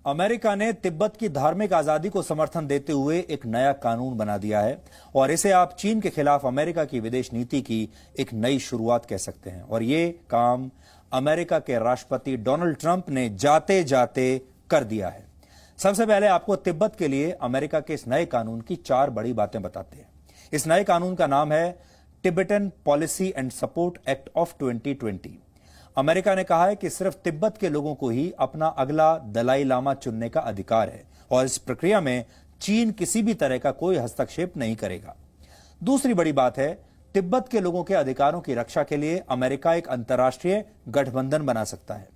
America ने तिब्बत की धार्मिक आजादी को समर्थन देते हुए एक नया कानून बना दिया है और इसे आप चीन के खिलाफ अमेरिका की विदेश नीति की एक नई शुरुआत कह सकते हैं। और ये काम अमेरिका के राष्ट्रपति डोनाल्ड ट्रंप ने जाते जाते कर दिया है। सबसे पहले आपको तिब्बत के लिए अमेरिका के इस नए कानून की 4 बड़ी बातें बताते हैं। इस नए कानून का नाम है Tibetan policy and support act of 2020। America ने कहा है कि सिर्फ तिब्बत के लोगों को ही अपना अगला दलाई लामा चुनने का अधिकार है और इस प्रक्रिया में चीन किसी भी तरह का कोई हस्तक्षेप नहीं करेगा। दूसरी बड़ी बात है, तिब्बत के लोगों के अधिकारों की रक्षा के लिए अमेरिका एक अंतर्राष्ट्रीय गठबंधन बना सकता है।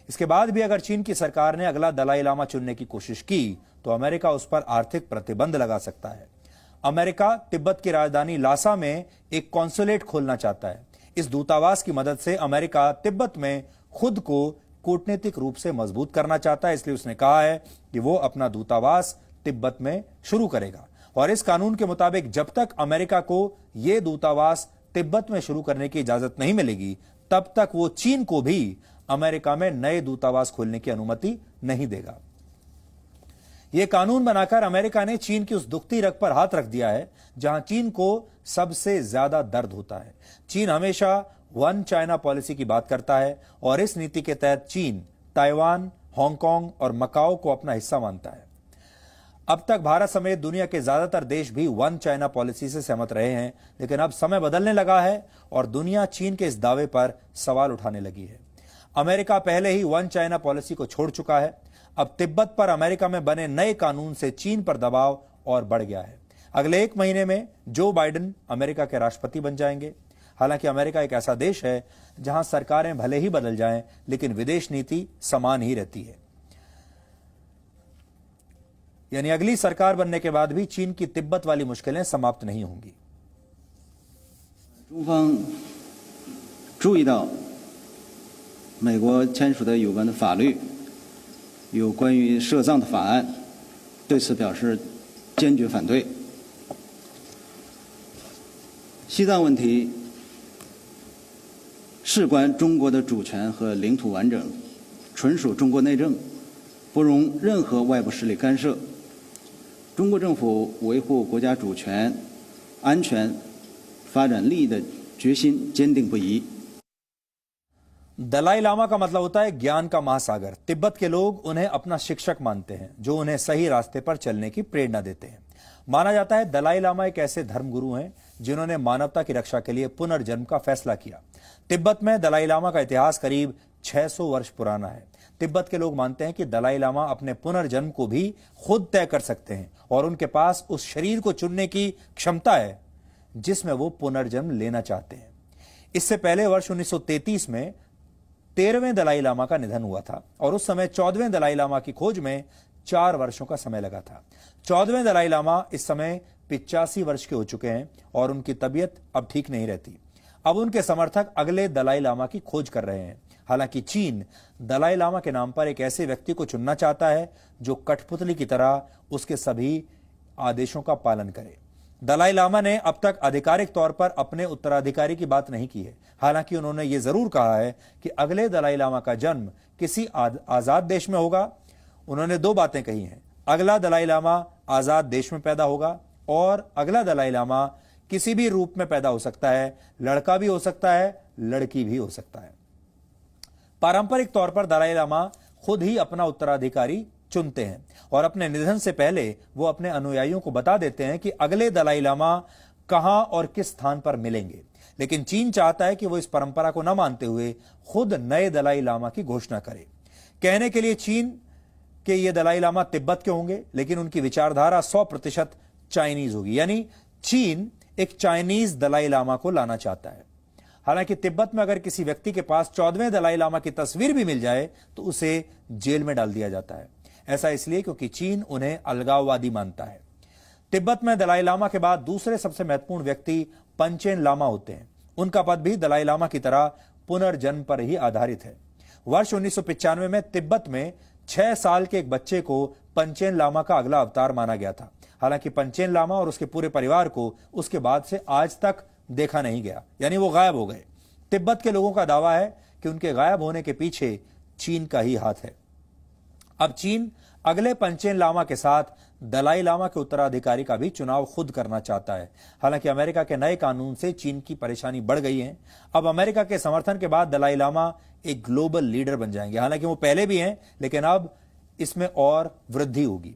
इसके बाद भी अगर चीन की सरकार ने अगला दलाई लामा चुनने की कोशिश की तो अमेरिका उस पर आर्थिक प्रतिबंध लगा सकता है। अमेरिका तिब्बत की राजधानी लासा में एक कॉन्सुलेट खोलना चाहता है। इस दूतावास की मदद से अमेरिका तिब्बत में खुद को कूटनीतिक रूप से मजबूत करना चाहता है, इसलिए उसने कहा है कि वो अपना दूतावास तिब्बत में शुरू करेगा। और इस कानून के मुताबिक जब तक अमेरिका को यह दूतावास तिब्बत में शुरू करने की इजाजत नहीं मिलेगी, तब तक वो चीन को भी अमेरिका में नए दूतावास खोलने की अनुमति नहीं देगा। यह कानून बनाकर अमेरिका ने चीन की उस दुखती रग पर हाथ रख दिया है जहां चीन को सबसे ज्यादा दर्द होता है। चीन हमेशा वन चाइना पॉलिसी की बात करता है और इस नीति के तहत चीन ताइवान, हांगकांग और मकाओ को अपना हिस्सा मानता है। अब तक भारत समेत दुनिया के ज्यादातर देश भी वन चाइना पॉलिसी से सहमत रहे हैं, लेकिन अब समय बदलने लगा है और दुनिया चीन के इस दावे पर सवाल उठाने लगी है। अमेरिका पहले ही वन चाइना पॉलिसी को छोड़ चुका है। अब तिब्बत पर अमेरिका में बने नए कानून से चीन पर दबाव और बढ़ गया है। अगले 1 महीने में जो बाइडेन अमेरिका के राष्ट्रपति बन जाएंगे। हालांकि अमेरिका एक ऐसा देश है जहां सरकारें भले ही बदल जाएं, लेकिन विदेश नीति समान ही रहती है। यानी अगली सरकार बनने के बाद भी चीन की तिब्बत वाली मुश्किलें समाप्त नहीं होंगी। 中方注意到美国签署的有关的法律，有关于涉藏的法案，对此表示坚决反对。西藏问题事关中国的主权和领土完整，纯属中国内政，不容任何外部势力干涉。中国政府维护国家主权、安全、发展利益的决心坚定不移。 दलाई लामा का मतलब होता है ज्ञान का महासागर। तिब्बत के लोग उन्हें अपना शिक्षक मानते हैं जो उन्हें सही रास्ते पर चलने की प्रेरणा देते हैं। माना जाता है दलाई लामा एक ऐसे धर्मगुरु हैं जिन्होंने मानवता की रक्षा के लिए पुनर्जन्म का फैसला किया। तिब्बत में दलाई लामा का इतिहास करीब 600 वर्ष पुराना है। तिब्बत के लोग मानते हैं कि दलाई लामा अपने पुनर्जन्म को भी खुद तय कर सकते हैं और उनके पास उस शरीर को चुनने की क्षमता है जिसमें वो पुनर्जन्म लेना चाहते हैं। इससे पहले वर्ष 1933 में 13वें दलाई लामा का निधन हुआ था और उस समय 14वें दलाई लामा की खोज में 4 वर्षों का समय लगा था। 14वें दलाई लामा इस समय 85 वर्ष के हो चुके हैं और उनकी तबीयत अब ठीक नहीं रहती। अब उनके समर्थक अगले दलाई लामा की खोज कर रहे हैं। हालांकि चीन दलाई लामा के नाम पर एक ऐसे व्यक्ति को चुनना चाहता है जो कठपुतली की तरह उसके सभी आदेशों का पालन करे। दलाई लामा ने अब तक आधिकारिक तौर पर अपने उत्तराधिकारी की बात नहीं की है। हालांकि उन्होंने ये जरूर कहा है कि अगले दलाई लामा का जन्म किसी आजाद देश में होगा। उन्होंने 2 बातें कही हैं, अगला दलाई लामा आजाद देश में पैदा होगा और अगला दलाई लामा किसी भी रूप में पैदा हो सकता है, लड़का भी हो सकता है, लड़की भी हो सकता है। पारंपरिक तौर पर दलाई लामा खुद ही अपना उत्तराधिकारी चुनते हैं और अपने निधन से पहले वो अपने अनुयायियों को बता देते हैं कि अगले दलाई लामा कहां और किस स्थान पर मिलेंगे। लेकिन चीन चाहता है कि वो इस परंपरा को न मानते हुए खुद नए दलाई लामा की घोषणा करे। कहने के लिए चीन के ये दलाई लामा तिब्बत के होंगे, लेकिन उनकी विचारधारा 100% चाइनीज होगी। यानी चीन एक चाइनीज दलाई लामा को लाना चाहता है। हालांकि तिब्बत में अगर किसी व्यक्ति के पास 14वें दलाई लामा की तस्वीर भी मिल जाए तो उसे जेल में डाल दिया जाता है। ऐसा इसलिए क्योंकि चीन उन्हें अलगाववादी मानता है। तिब्बत में दलाई लामा के बाद दूसरे सबसे महत्वपूर्ण व्यक्ति पंचेन लामा होते हैं। उनका पद भी दलाई लामा की तरह पुनर्जन्म पर ही आधारित है। वर्ष 1995 में तिब्बत में 6 साल के एक बच्चे को पंचेन लामा का अगला अवतार माना गया था। हालांकि पंचेन लामा और उसके पूरे परिवार को उसके बाद से आज तक देखा नहीं गया, यानी वो गायब हो गए। तिब्बत के लोगों का दावा है कि उनके गायब होने के पीछे चीन का ही हाथ है। अब चीन अगले पंचेन लामा के साथ दलाई लामा के उत्तराधिकारी का भी चुनाव खुद करना चाहता है। हालांकि अमेरिका के नए कानून से चीन की परेशानी बढ़ गई है। अब अमेरिका के समर्थन के बाद दलाई लामा एक ग्लोबल लीडर बन जाएंगे। हालांकि वो पहले भी हैं, लेकिन अब इसमें और वृद्धि होगी।